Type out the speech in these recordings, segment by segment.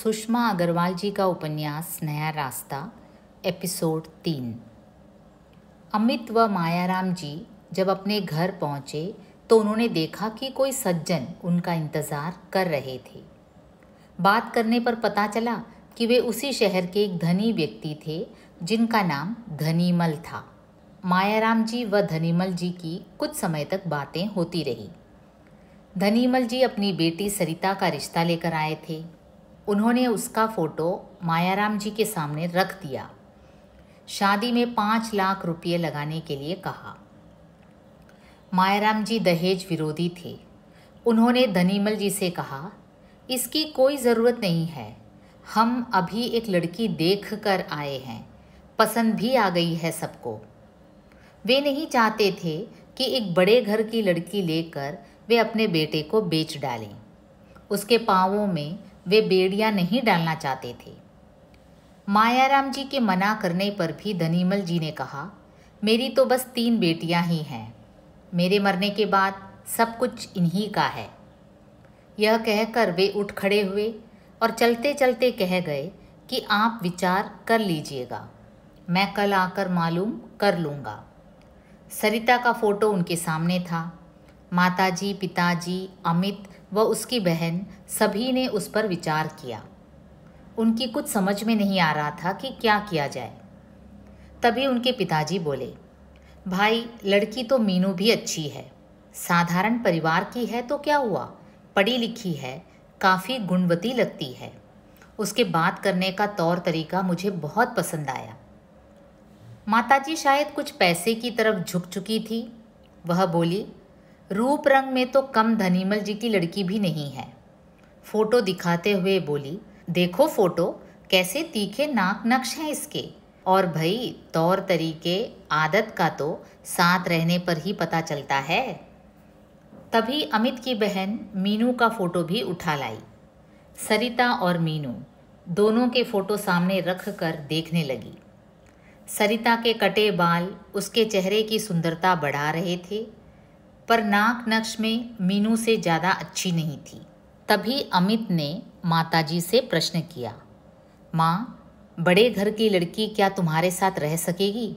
सुषमा अग्रवाल जी का उपन्यास नया रास्ता, एपिसोड 3। अमित व मायाराम जी जब अपने घर पहुंचे तो उन्होंने देखा कि कोई सज्जन उनका इंतज़ार कर रहे थे। बात करने पर पता चला कि वे उसी शहर के एक धनी व्यक्ति थे जिनका नाम धनीमल था। मायाराम जी व धनीमल जी की कुछ समय तक बातें होती रही। धनीमल जी अपनी बेटी सरिता का रिश्ता लेकर आए थे। उन्होंने उसका फ़ोटो मायाराम जी के सामने रख दिया। शादी में 5 लाख रुपये लगाने के लिए कहा। मायाराम जी दहेज विरोधी थे। उन्होंने धनीमल जी से कहा, इसकी कोई ज़रूरत नहीं है, हम अभी एक लड़की देख कर आए हैं, पसंद भी आ गई है सबको। वे नहीं चाहते थे कि एक बड़े घर की लड़की लेकर वे अपने बेटे को बेच डालें। उसके पाँवों में वे बेड़ियां नहीं डालना चाहते थे। मायाराम जी के मना करने पर भी धनीमल जी ने कहा, मेरी तो बस 3 बेटियां ही हैं, मेरे मरने के बाद सब कुछ इन्हीं का है। यह कहकर वे उठ खड़े हुए और चलते चलते कह गए कि आप विचार कर लीजिएगा, मैं कल आकर मालूम कर लूँगा। सरिता का फ़ोटो उनके सामने था। माताजी, पिताजी, अमित व उसकी बहन सभी ने उस पर विचार किया। उनकी कुछ समझ में नहीं आ रहा था कि क्या किया जाए। तभी उनके पिताजी बोले, भाई लड़की तो मीनू भी अच्छी है, साधारण परिवार की है तो क्या हुआ, पढ़ी लिखी है, काफ़ी गुणवती लगती है। उसके बात करने का तौर तरीका मुझे बहुत पसंद आया। माताजी शायद कुछ पैसे की तरफ झुक चुकी थी। वह बोली, रूप रंग में तो कम धनीमल जी की लड़की भी नहीं है। फ़ोटो दिखाते हुए बोली, देखो फ़ोटो, कैसे तीखे नाक नक्श हैं इसके, और भाई तौर तरीके आदत का तो साथ रहने पर ही पता चलता है। तभी अमित की बहन मीनू का फ़ोटो भी उठा लाई। सरिता और मीनू दोनों के फ़ोटो सामने रख कर देखने लगी। सरिता के कटे बाल उसके चेहरे की सुंदरता बढ़ा रहे थे, पर नाक नक्श में मीनू से ज़्यादा अच्छी नहीं थी। तभी अमित ने माताजी से प्रश्न किया, माँ, बड़े घर की लड़की क्या तुम्हारे साथ रह सकेगी?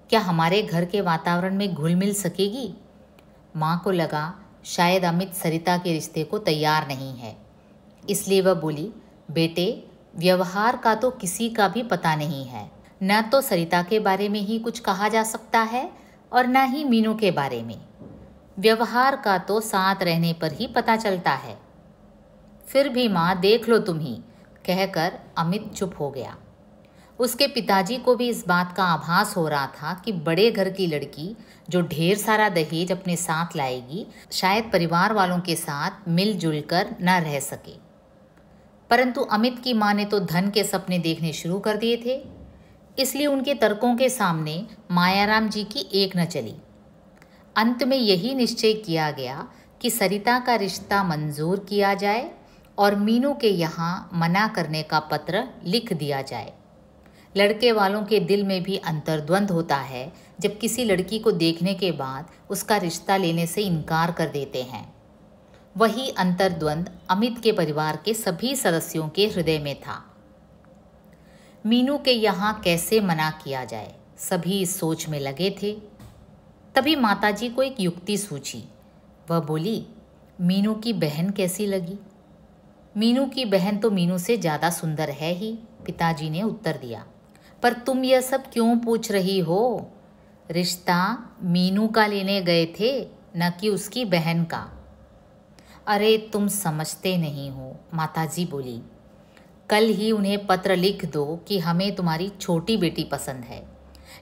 क्या हमारे घर के वातावरण में घुल मिल सकेगी? माँ को लगा शायद अमित सरिता के रिश्ते को तैयार नहीं है, इसलिए वह बोली, बेटे व्यवहार का तो किसी का भी पता नहीं है, न तो सरिता के बारे में ही कुछ कहा जा सकता है और न ही मीनू के बारे में। व्यवहार का तो साथ रहने पर ही पता चलता है। फिर भी माँ देख लो तुम ही, कहकर अमित चुप हो गया। उसके पिताजी को भी इस बात का आभास हो रहा था कि बड़े घर की लड़की जो ढेर सारा दहेज अपने साथ लाएगी, शायद परिवार वालों के साथ मिलजुल कर न रह सके। परंतु अमित की माँ ने तो धन के सपने देखने शुरू कर दिए थे, इसलिए उनके तर्कों के सामने मायाराम जी की एक न चली। अंत में यही निश्चय किया गया कि सरिता का रिश्ता मंजूर किया जाए और मीनू के यहाँ मना करने का पत्र लिख दिया जाए। लड़के वालों के दिल में भी अंतर्द्वंद होता है जब किसी लड़की को देखने के बाद उसका रिश्ता लेने से इनकार कर देते हैं। वही अंतर्द्वंद अमित के परिवार के सभी सदस्यों के हृदय में था। मीनू के यहाँ कैसे मना किया जाए, सभी इस सोच में लगे थे। तभी माताजी को एक युक्ति सूझी। वह बोली, मीनू की बहन कैसी लगी? मीनू की बहन तो मीनू से ज़्यादा सुंदर है ही, पिताजी ने उत्तर दिया। पर तुम यह सब क्यों पूछ रही हो? रिश्ता मीनू का लेने गए थे, न कि उसकी बहन का। अरे तुम समझते नहीं हो, माताजी बोली। कल ही उन्हें पत्र लिख दो कि हमें तुम्हारी छोटी बेटी पसंद है।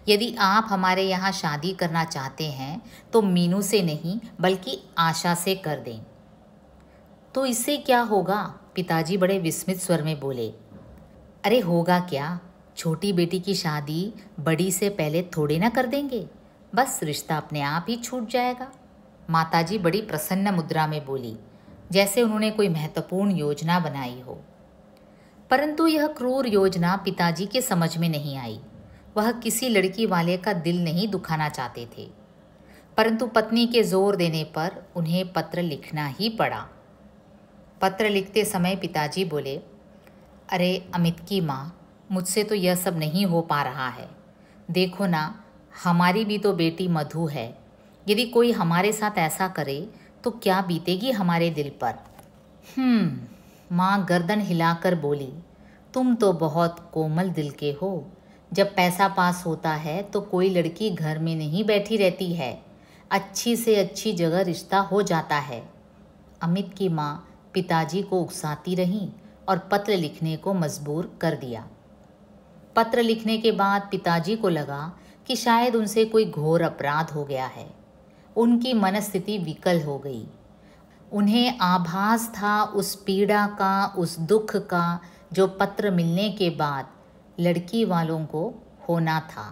यदि आप हमारे यहाँ शादी करना चाहते हैं तो मीनू से नहीं बल्कि आशा से कर दें। तो इससे क्या होगा? पिताजी बड़े विस्मित स्वर में बोले। अरे होगा क्या, छोटी बेटी की शादी बड़ी से पहले थोड़े ना कर देंगे, बस रिश्ता अपने आप ही छूट जाएगा। माताजी बड़ी प्रसन्न मुद्रा में बोली, जैसे उन्होंने कोई महत्वपूर्ण योजना बनाई हो। परंतु यह क्रूर योजना पिताजी के समझ में नहीं आई। वह किसी लड़की वाले का दिल नहीं दुखाना चाहते थे, परंतु पत्नी के जोर देने पर उन्हें पत्र लिखना ही पड़ा। पत्र लिखते समय पिताजी बोले, अरे अमित की माँ, मुझसे तो यह सब नहीं हो पा रहा है। देखो ना, हमारी भी तो बेटी मधु है। यदि कोई हमारे साथ ऐसा करे तो क्या बीतेगी हमारे दिल पर। माँ गर्दन हिलाकर बोली, तुम तो बहुत कोमल दिल के हो। जब पैसा पास होता है तो कोई लड़की घर में नहीं बैठी रहती है, अच्छी से अच्छी जगह रिश्ता हो जाता है। अमित की माँ पिताजी को उकसाती रहीं और पत्र लिखने को मजबूर कर दिया। पत्र लिखने के बाद पिताजी को लगा कि शायद उनसे कोई घोर अपराध हो गया है। उनकी मनस्थिति विकल हो गई। उन्हें आभास था उस पीड़ा का, उस दुख का जो पत्र मिलने के बाद लड़की वालों को होना था।